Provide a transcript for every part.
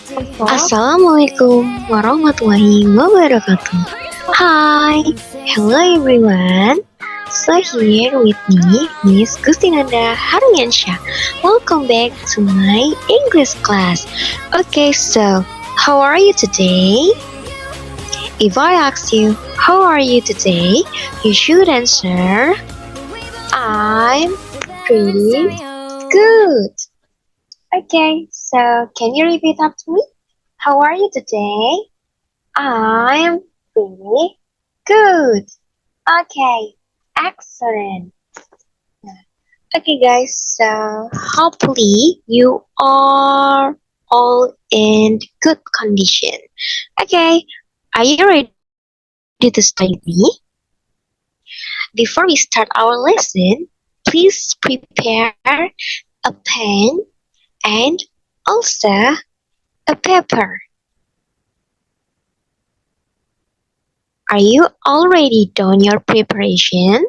Assalamualaikum warahmatullahi wabarakatuh. Hi, hello everyone. So here with me, Miss Gustinanda Haryansyah. Welcome back to my English class. Okay, so how are you today? If I ask you, how are you today? You should answer, I'm pretty good. Okay, so can you repeat after me? How are you today? I'm pretty good. Okay, excellent. Okay, guys, so hopefully you are all in good condition. Okay, are you ready to study with me? Before we start our lesson, please prepare a pen and also a paper. Are you already done your preparation?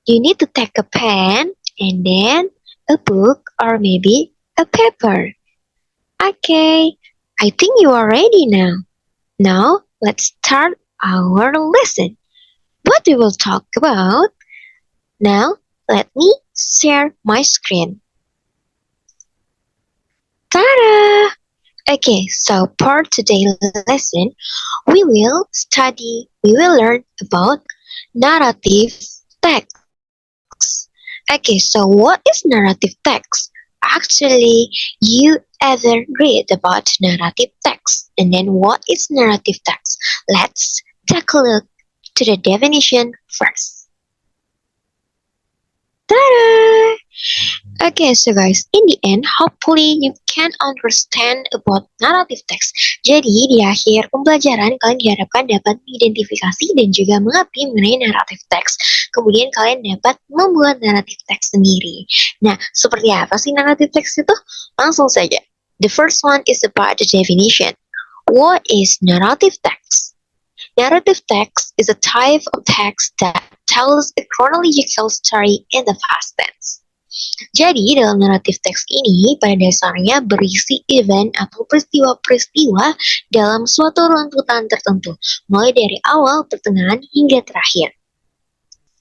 You need to take a pen and then a book or maybe a paper. Okay, I think you are ready now. Now, let's start our lesson. What we will talk about? Now, let me share my screen. Ta-da! Okay, so for today's lesson, we will learn about narrative text. Okay, so what is narrative text? Actually, you ever read about narrative text? And then what is narrative text? Let's take a look to the definition first. Ta-da! Okay, so guys, in the end, hopefully you can understand about narrative text. Jadi, di akhir pembelajaran, kalian diharapkan dapat mengidentifikasi dan juga mengerti mengenai narrative text. Kemudian kalian dapat membuat narrative text sendiri. Nah, seperti apa sih narrative text itu? Langsung saja. The first one is about the definition. What is narrative text? Narrative text is a type of text that tells a chronological story in the past tense. Jadi, dalam naratif teks ini pada dasarnya berisi event atau peristiwa-peristiwa dalam suatu runtutan tertentu, mulai dari awal, pertengahan, hingga terakhir.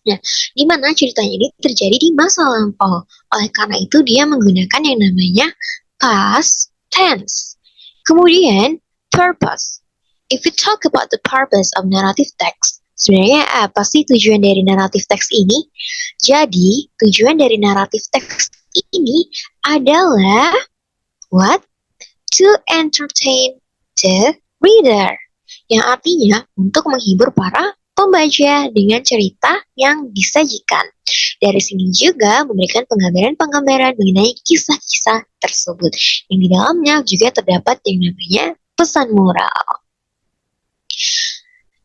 Nah, di mana ceritanya ini terjadi di masa lampau. Oleh karena itu, dia menggunakan yang namanya past tense. Kemudian, purpose. If we talk about the purpose of narrative text, sebenarnya apa sih tujuan dari naratif teks ini? Jadi, tujuan dari naratif teks ini adalah what? To entertain the reader. Yang artinya untuk menghibur para pembaca dengan cerita yang disajikan. Dari sini juga memberikan penggambaran-penggambaran mengenai kisah-kisah tersebut. Yang di dalamnya juga terdapat yang namanya pesan moral.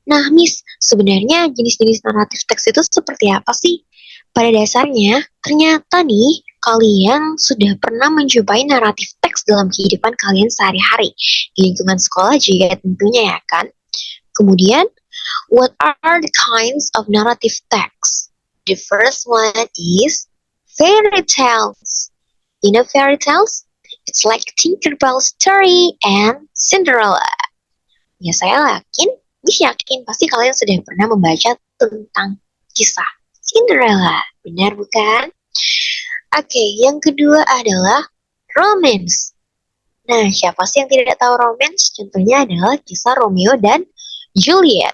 Nah, Miss, sebenarnya jenis-jenis naratif teks itu seperti apa sih? Pada dasarnya, ternyata nih, kalian sudah pernah menjumpai naratif teks dalam kehidupan kalian sehari-hari. Di lingkungan sekolah juga tentunya ya kan? Kemudian, what are the kinds of narrative text? The first one is fairy tales. You know fairy tales? It's like Tinkerbell story and Cinderella. Ya, saya yakin pasti kalian sudah pernah membaca tentang kisah Cinderella. Benar bukan? Oke, yang kedua adalah romance. Nah, siapa sih yang tidak tahu romance? Contohnya adalah kisah Romeo dan Juliet.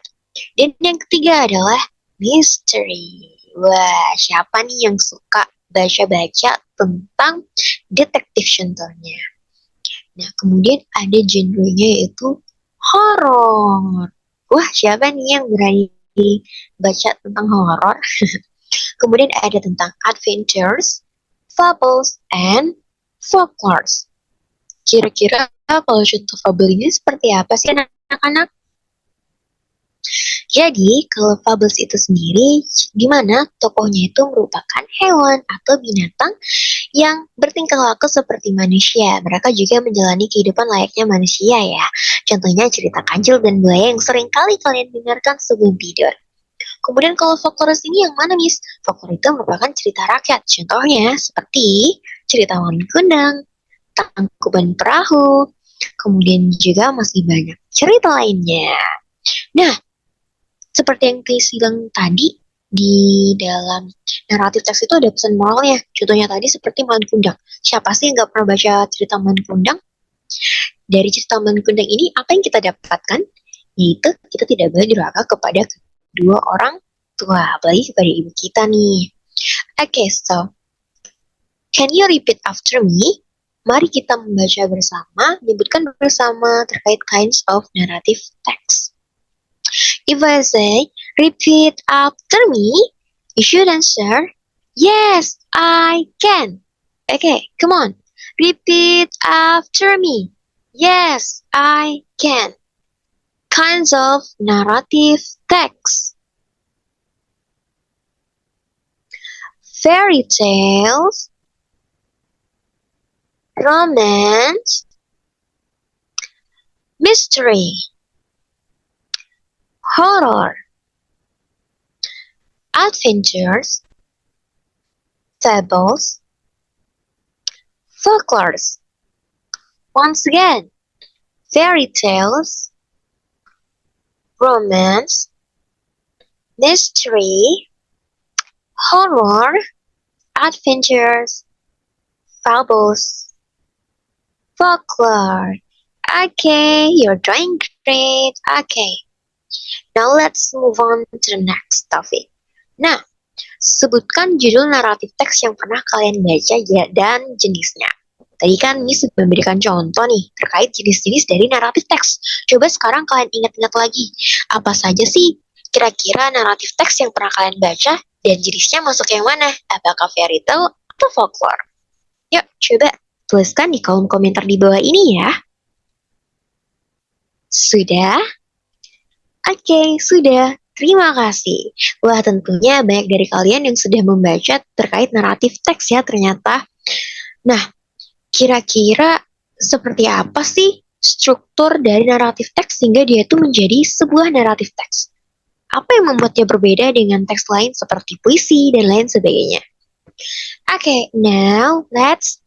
Dan yang ketiga adalah mystery. Wah, siapa nih yang suka baca-baca tentang detektif contohnya? Nah, kemudian ada genrenya yaitu horor. Wah, siapa nih yang berani baca tentang horor? Kemudian ada tentang adventures, fables, and folklores. Kira-kira kalau contoh fable ini seperti apa sih anak-anak? Jadi, kalau fables itu sendiri, di mana tokohnya itu merupakan hewan atau binatang yang bertingkah laku seperti manusia. Mereka juga menjalani kehidupan layaknya manusia ya. Contohnya cerita kancil dan buaya yang sering kali kalian dengarkan sebelum tidur. Kemudian kalau folklore ini yang mana, Miss? Folklore itu merupakan cerita rakyat. Contohnya seperti cerita Wali Kundang, Tangkuban Perahu, kemudian juga masih banyak cerita lainnya. Nah, seperti yang Chris bilang tadi, di dalam naratif teks itu ada pesan moralnya. Contohnya tadi seperti Man Kundang. Siapa sih yang nggak pernah baca cerita Man Kundang? Dari cerita Man Kundang ini, apa yang kita dapatkan? Yaitu kita tidak boleh durhaka kepada kedua orang tua, apalagi kepada ibu kita nih. Okay, so can you repeat after me? Mari kita membaca bersama, menyebutkan bersama terkait kinds of narrative text. If I say, repeat after me, you should answer, yes, I can. Okay, come on. Repeat after me. Yes, I can. Kinds of narrative text. Fairy tales, romance, mystery, horror, adventures, fables, folklores. Once again, fairy tales, romance, mystery, horror, adventures, fables, folklore. Okay, you're doing great. Okay, now let's move on to the next topic. Nah, sebutkan judul naratif teks yang pernah kalian baca ya dan jenisnya. Tadi kan Miss sudah memberikan contoh nih terkait jenis-jenis dari naratif teks. Coba sekarang kalian ingat-ingat lagi. Apa saja sih kira-kira naratif teks yang pernah kalian baca dan jenisnya masuk yang mana? Apakah fairy tale atau folklore? Yuk, coba tuliskan di kolom komentar di bawah ini ya. Sudah? Oke, sudah. Terima kasih. Wah, tentunya banyak dari kalian yang sudah membaca terkait naratif teks ya ternyata. Nah, kira-kira seperti apa sih struktur dari naratif teks sehingga dia itu menjadi sebuah naratif teks? Apa yang membuatnya berbeda dengan teks lain seperti puisi dan lain sebagainya? Okay, now let's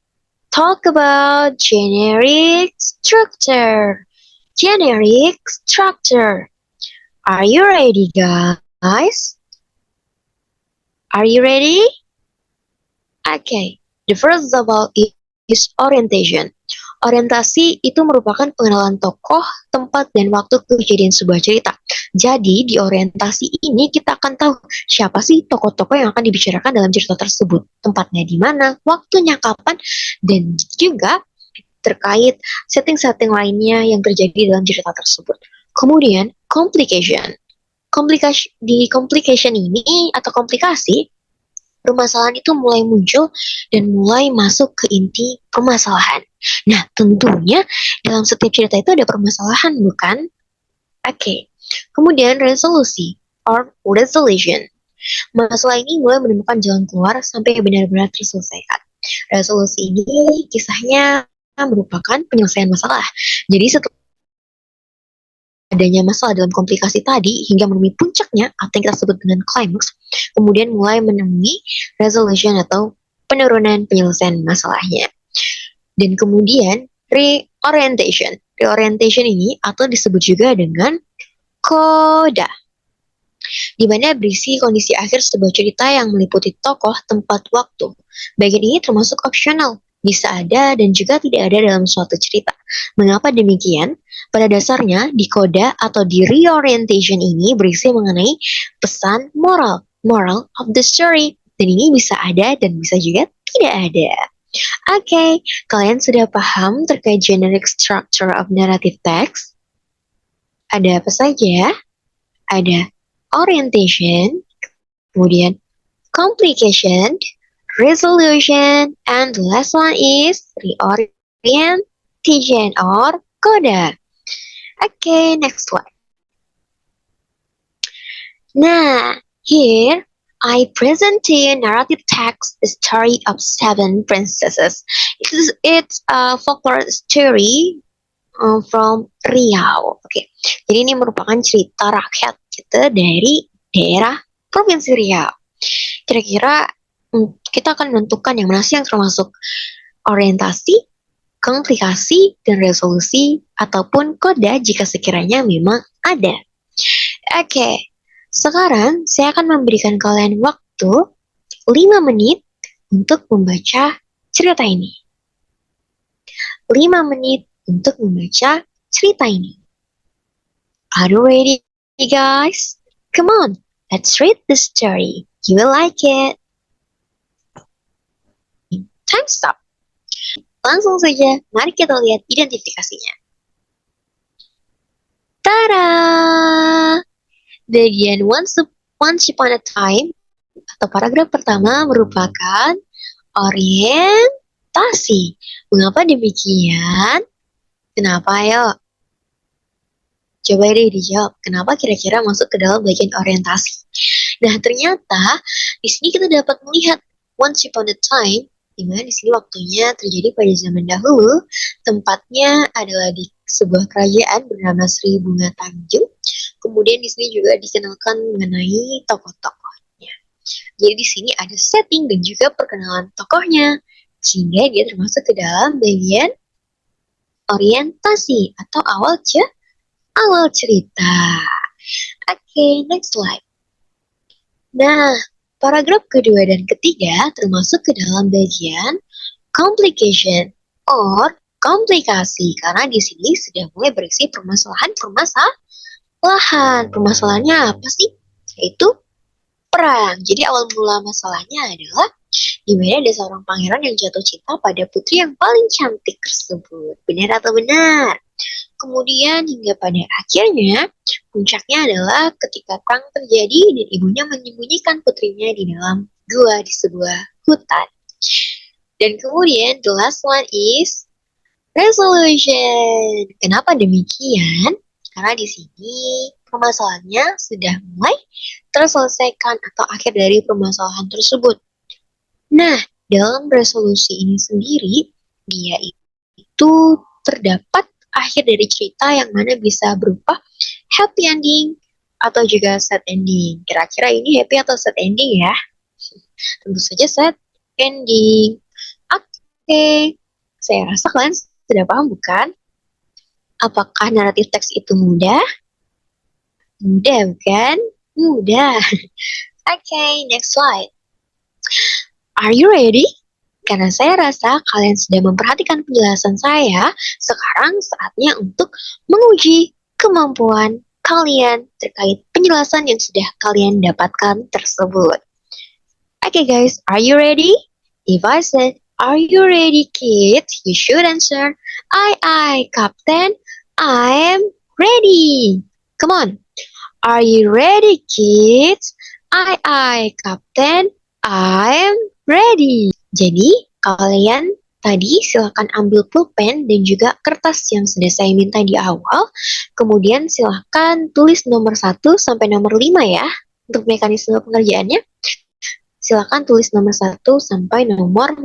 talk about generic structure. Generic structure. Are you ready, guys? Are you ready? Okay, the first of all is orientation. Orientasi itu merupakan pengenalan tokoh, tempat, dan waktu kejadian sebuah cerita. Jadi, di orientasi ini kita akan tahu siapa sih tokoh-tokoh yang akan dibicarakan dalam cerita tersebut. Tempatnya di mana, waktunya kapan, dan juga terkait setting-setting lainnya yang terjadi dalam cerita tersebut. Kemudian, complication. Di complication ini atau komplikasi, permasalahan itu mulai muncul dan mulai masuk ke inti permasalahan. Nah, tentunya dalam setiap cerita itu ada permasalahan, bukan? Oke. Kemudian resolusi or resolution. Masalah ini mulai menemukan jalan keluar sampai benar-benar terselesaikan. Resolusi ini kisahnya merupakan penyelesaian masalah. Jadi setelah adanya masalah dalam komplikasi tadi hingga menemui puncaknya atau yang kita sebut dengan climax, kemudian mulai menemui resolution atau penurunan penyelesaian masalahnya. Dan kemudian reorientation. Reorientation ini atau disebut juga dengan coda, di mana berisi kondisi akhir sebuah cerita yang meliputi tokoh, tempat, waktu. Bagian ini termasuk opsional, bisa ada dan juga tidak ada dalam suatu cerita. Mengapa demikian? Pada dasarnya, di coda atau di reorientation ini berisi mengenai pesan moral of the story. Dan ini bisa ada dan bisa juga tidak ada. Oke, kalian sudah paham terkait generic structure of narrative text? Ada apa saja? Ada orientation, kemudian complication, resolution, and the last one is reorientation or coda. Okay, next one. Nah, here I present to you narrative text, The Story of Seven Princesses. It's a folklore story from Riau. Oke, jadi ini merupakan cerita rakyat gitu dari daerah Provinsi Riau. Kira-kira kita akan menentukan yang mana sih yang termasuk orientasi, komplikasi dan resolusi, ataupun koda jika sekiranya memang ada. Oke, sekarang saya akan memberikan kalian waktu 5 menit untuk membaca cerita ini. 5 menit untuk membaca cerita ini. Are you ready, guys? Come on, let's read the story. You will like it. Time stop. Langsung saja, mari kita lihat identifikasinya. Tada! Bagian once upon a time atau paragraf pertama merupakan orientasi. Mengapa demikian? Kenapa ayo? Coba deh dijawab, kenapa kira-kira masuk ke dalam bagian orientasi? Nah, ternyata di sini kita dapat melihat once upon a time, di mana di sini waktunya terjadi pada zaman dahulu, tempatnya adalah di sebuah kerajaan bernama Sri Bunga Tanjung. Kemudian di sini juga dikenalkan mengenai tokoh-tokohnya. Jadi di sini ada setting dan juga perkenalan tokohnya, sehingga dia termasuk ke dalam bagian orientasi atau awal cerita. Oke, next slide. Nah, paragraf kedua dan ketiga termasuk ke dalam bagian complication or komplikasi karena di sini sudah mulai berisi permasalahan. Permasalahannya apa sih? Yaitu perang. Jadi awal mula masalahnya adalah di mana ada seorang pangeran yang jatuh cinta pada putri yang paling cantik tersebut. Benar atau benar? Kemudian hingga pada akhirnya, puncaknya adalah ketika perang terjadi dan ibunya menyembunyikan putrinya di dalam gua di sebuah hutan. Dan kemudian the last one is resolution. Kenapa demikian? Karena di sini permasalahannya sudah mulai terselesaikan atau akhir dari permasalahan tersebut. Nah, dalam resolusi ini sendiri, dia itu terdapat akhir dari cerita yang mana bisa berupa happy ending atau juga sad ending. Kira-kira ini happy atau sad ending ya? Tentu saja sad ending. Oke, saya rasa kalian sudah paham bukan? Apakah naratif teks itu mudah? Mudah bukan? Mudah. Oke, next slide. Are you ready? Karena saya rasa kalian sudah memperhatikan penjelasan saya, sekarang saatnya untuk menguji kemampuan kalian terkait penjelasan yang sudah kalian dapatkan tersebut. Okay guys, are you ready? If I said, are you ready kids? You should answer, aye, Captain, I am ready. Come on. Are you ready kids? Aye, Captain, I am ready. Jadi, kalian tadi silakan ambil pulpen dan juga kertas yang sudah saya minta di awal. Kemudian silakan tulis nomor 1 sampai nomor 5 ya. Untuk mekanisme pengerjaannya, silakan tulis nomor 1 sampai nomor 5.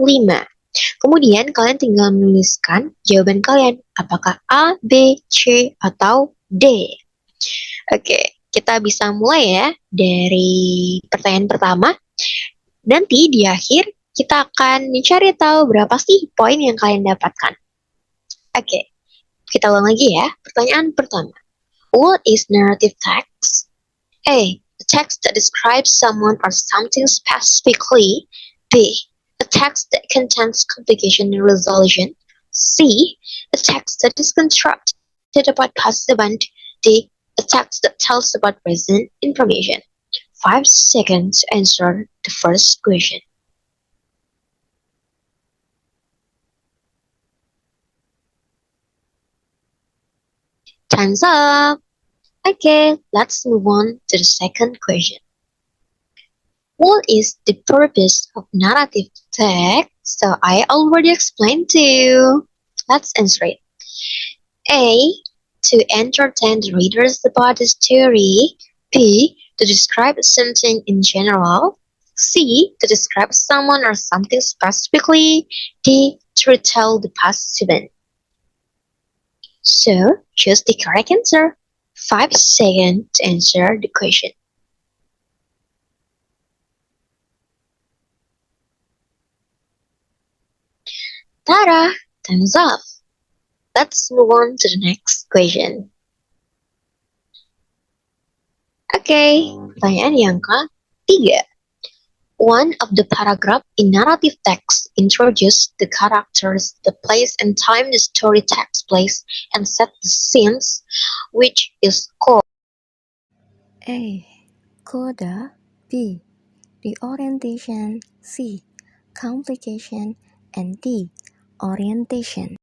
Kemudian kalian tinggal menuliskan jawaban kalian. Apakah A, B, C, atau D? Oke, kita bisa mulai ya dari pertanyaan pertama. Nanti di akhir kita akan mencari tahu berapa sih poin yang kalian dapatkan. Oke, kita ulang lagi ya. Pertanyaan pertama. What is narrative text? A. A text that describes someone or something specifically. B. A text that contains complication and resolution. C. A text that is constructed about past event. D. A text that tells about present information. 5 seconds to answer the first question. Time's up. Okay, let's move on to the second question. What is the purpose of narrative text? So I already explained to you. Let's answer it. A. To entertain the readers about the story. B. To describe something in general. C. To describe someone or something specifically. D. To retell the past event. So, choose the correct answer. 5 seconds to answer the question. Tada! Time's up. Let's move on to the next question. Oke, pertanyaan yang ketiga. One of the paragraph in narrative text introduces the characters, the place and time the story takes place, and set the scenes, which is called A. Coda. B. Reorientation. C. Complication. And D. Orientation.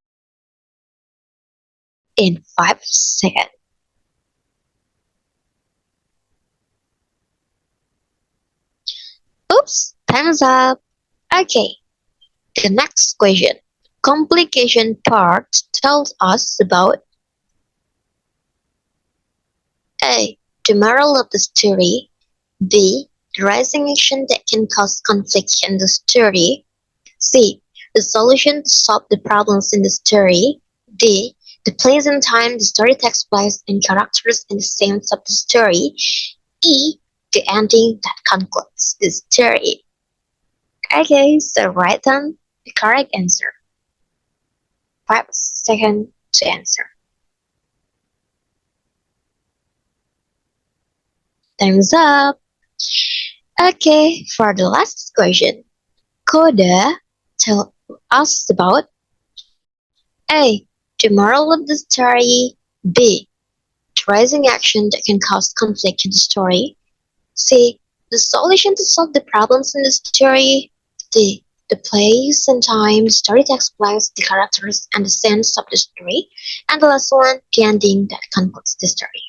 in 5 seconds. Oops, time's up. Okay, the next question. Complication part tells us about A. The moral of the story. B. The rising action that can cause conflict in the story. C. The solution to solve the problems in the story. D. The place and time the story takes place and characters and the scenes of the story. E. The ending that concludes the story. Okay, so write down the correct answer. 5 seconds to answer. Time's up. Okay, for the last question. Coda tell us about A. The moral of the story. B. The rising action that can cause conflict in the story. C. The solution to solve the problems in the story. D. The place and time the story takes place, the characters, and the sense of the story. And the last one, the ending that concludes the story.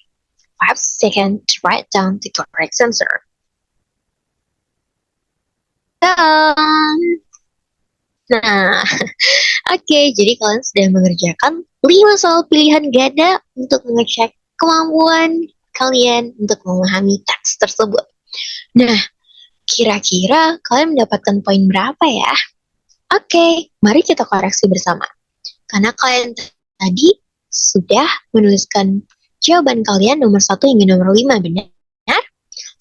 5 seconds to write down the correct answer. Done! Nah, oke, jadi kalian sudah mengerjakan 5 soal pilihan ganda untuk mengecek kemampuan kalian untuk memahami teks tersebut. Nah, kira-kira kalian mendapatkan poin berapa ya? Oke, mari kita koreksi bersama. Karena kalian tadi sudah menuliskan jawaban kalian nomor 1 hingga nomor 5 benar?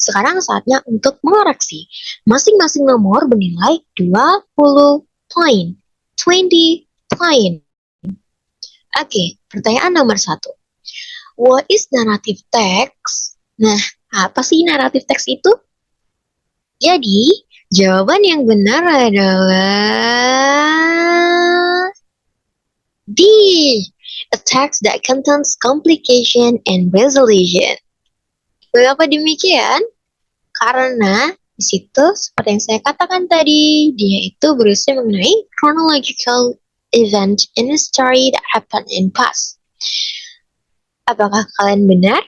Sekarang saatnya untuk mengoreksi. Masing-masing nomor bernilai 20 poin. 20 poin. Oke, pertanyaan nomor 1. What is narrative text? Nah, apa sih narrative text itu? Jadi, jawaban yang benar adalah D. A text that contains complication and resolution. Mengapa demikian? Karena di situ, seperti yang saya katakan tadi, dia itu berusaha mengenai chronological event in a story that happened in past. Apakah kalian benar?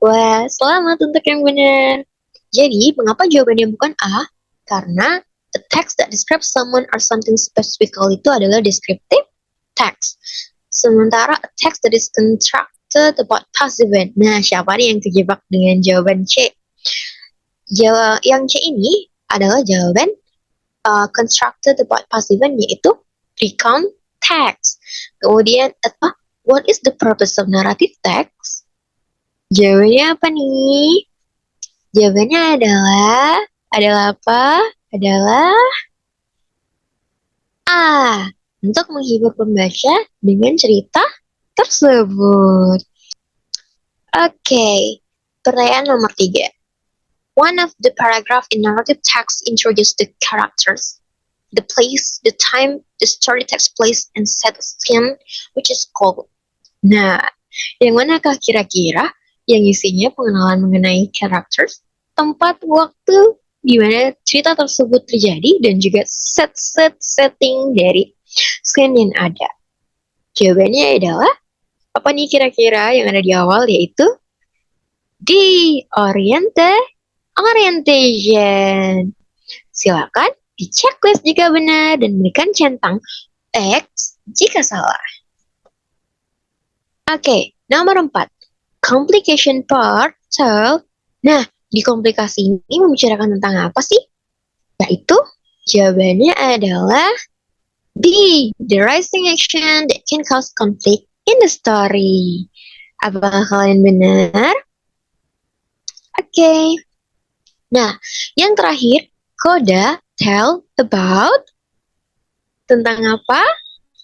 Wah, selamat untuk yang benar. Jadi, mengapa jawabannya bukan A? Karena a text that describes someone or something specifically itu adalah descriptive text. Sementara a text that is constructed about past event. Nah, siapa nih yang terjebak dengan jawaban C? Yang C ini adalah jawaban constructed about past event, yaitu recount text. Kemudian, what is the purpose of narrative text? Jawabannya apa nih? Jawabannya adalah apa? Adalah A. Untuk menghibur pembaca dengan cerita tersebut. Oke, pertanyaan nomor 3. One of the paragraph in narrative text introduces the characters, the place, the time the story takes place, and set a scene, which is called. Nah, yang manakah kira-kira yang isinya pengenalan mengenai characters, tempat, waktu, di mana cerita tersebut terjadi, dan juga setting dari scene yang ada. Jawabannya adalah apa nih kira-kira yang ada di awal, yaitu D. Orientation. Silakan di checklist jika benar dan berikan centang X jika salah. Oke, nomor 4. Complication part. Nah, di komplikasi ini membicarakan tentang apa sih? Yaitu, jawabannya adalah B. The rising action that can cause conflict in the story. Apakah kalian benar? Oke. Nah, yang terakhir, Coda tell about tentang apa?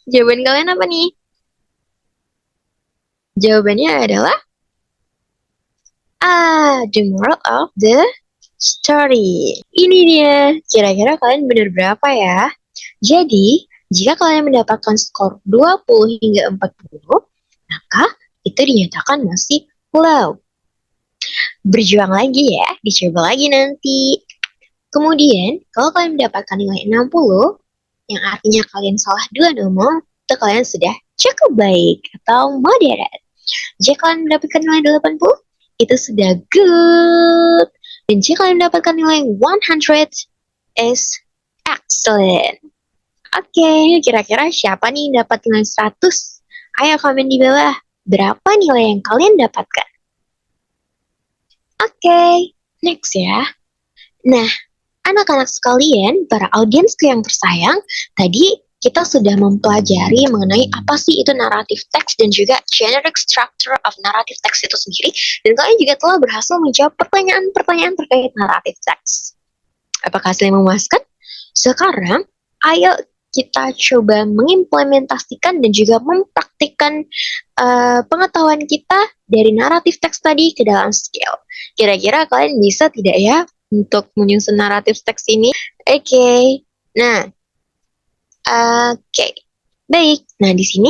Jawaban kalian apa nih? Jawabannya adalah the moral of the story. Ini dia. Kira-kira kalian benar berapa ya? Jadi, jika kalian mendapatkan skor 20 hingga 40, maka itu dinyatakan masih low. Berjuang lagi ya, dicoba lagi nanti. Kemudian, kalau kalian mendapatkan nilai 60, yang artinya kalian salah 2 nomor, itu kalian sudah cukup baik atau moderate. Jika kalian mendapatkan nilai 80, itu sudah good. Dan jika kalian mendapatkan nilai 100, is excellent. Oke, kira-kira siapa nih yang dapat nilai 100? Ayo komen di bawah, berapa nilai yang kalian dapatkan? Oke, next ya. Nah, anak-anak sekalian, para audiensku yang tersayang, tadi kita sudah mempelajari mengenai apa sih itu narrative text dan juga generic structure of narrative text itu sendiri. Dan kalian juga telah berhasil menjawab pertanyaan-pertanyaan terkait narrative text. Apakah hasilnya memuaskan? Sekarang, ayo kita coba mengimplementasikan dan juga mempraktikkan pengetahuan kita dari naratif teks tadi ke dalam skill. Kira-kira kalian bisa tidak ya untuk menyusun naratif teks ini? Oke. Nah, baik. Nah, di sini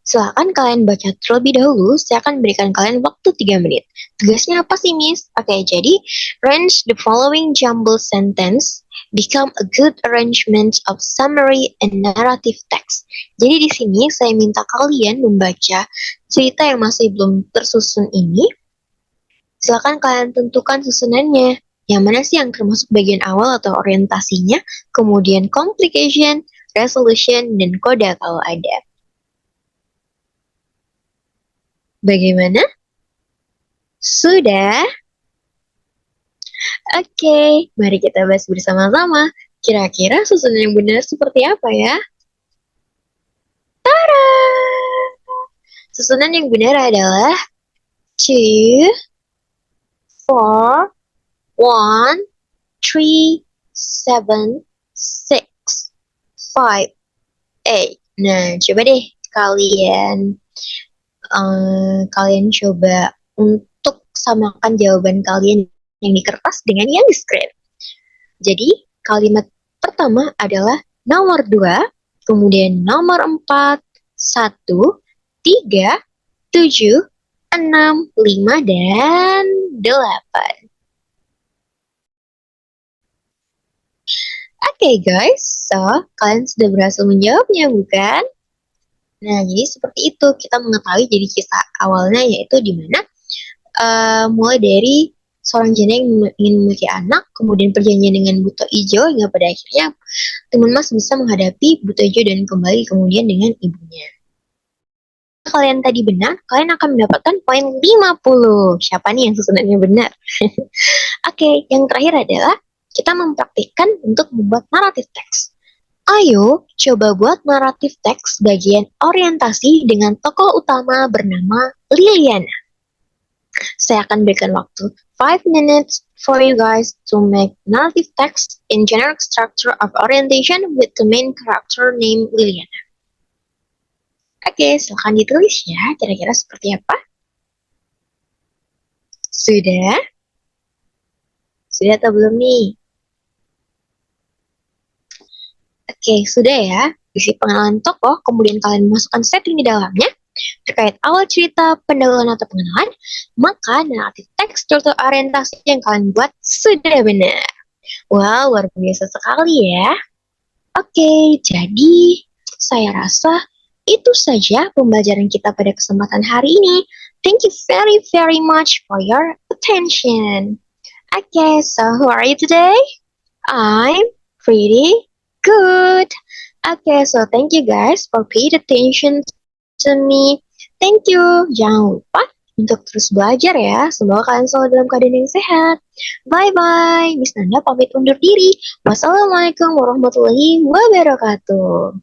silakan kalian baca terlebih dahulu. Saya akan berikan kalian waktu 3 menit. Tugasnya apa sih, Miss? Oke, jadi arrange the following jumbled sentence become a good arrangement of summary and narrative text. Jadi di sini saya minta kalian membaca cerita yang masih belum tersusun ini. Silakan kalian tentukan susunannya. Yang mana sih yang termasuk bagian awal atau orientasinya, kemudian complication, resolution, dan koda kalau ada. Bagaimana? Sudah? Oke, mari kita bahas bersama-sama. Kira-kira susunan yang benar seperti apa ya? Tara! Susunan yang benar adalah 2, 4, 1, 3, 7, 6, 5, 8. Nah, coba deh kalian coba untuk samakan jawaban kalian yang di kertas dengan yang di screen. Jadi, kalimat pertama adalah nomor 2, kemudian nomor 4, 1, 3, 7, 6, 5, dan 8. Oke guys, so kalian sudah berhasil menjawabnya bukan? Nah, jadi seperti itu kita mengetahui jadi kisah awalnya yaitu di mana mulai dari seorang janda yang ingin memiliki anak, kemudian perjanjian dengan Buto Ijo hingga pada akhirnya Timun Mas bisa menghadapi Buto Ijo dan kembali kemudian dengan ibunya. Jika kalian tadi benar, kalian akan mendapatkan poin 50. Siapa nih yang susunannya benar? Oke, yang terakhir adalah kita mempraktikkan untuk membuat naratif teks. Ayo, coba buat naratif teks bagian orientasi dengan tokoh utama bernama Liliana. Saya akan berikan waktu 5 minutes for you guys to make narrative text in generic structure of orientation with the main character named Liliana. Oke, silahkan ditulis ya, kira-kira seperti apa? Sudah? Sudah atau belum nih? Oke, sudah ya. Isi pengenalan tokoh, kemudian kalian masukkan setting di dalamnya. Terkait awal cerita, pendahuluan atau pengenalan, maka naratif teks atau orientasi yang kalian buat sudah benar. Wow, luar biasa sekali ya. Oke, jadi saya rasa itu saja pembelajaran kita pada kesempatan hari ini. Thank you very, very much for your attention. Okay, so who are you today? I'm pretty good. Okay, so thank you guys for paying attention to me. Thank you. Jangan lupa untuk terus belajar ya. Semoga kalian selalu dalam keadaan yang sehat. Bye-bye. Miss Nanda pamit undur diri. Wassalamualaikum warahmatullahi wabarakatuh.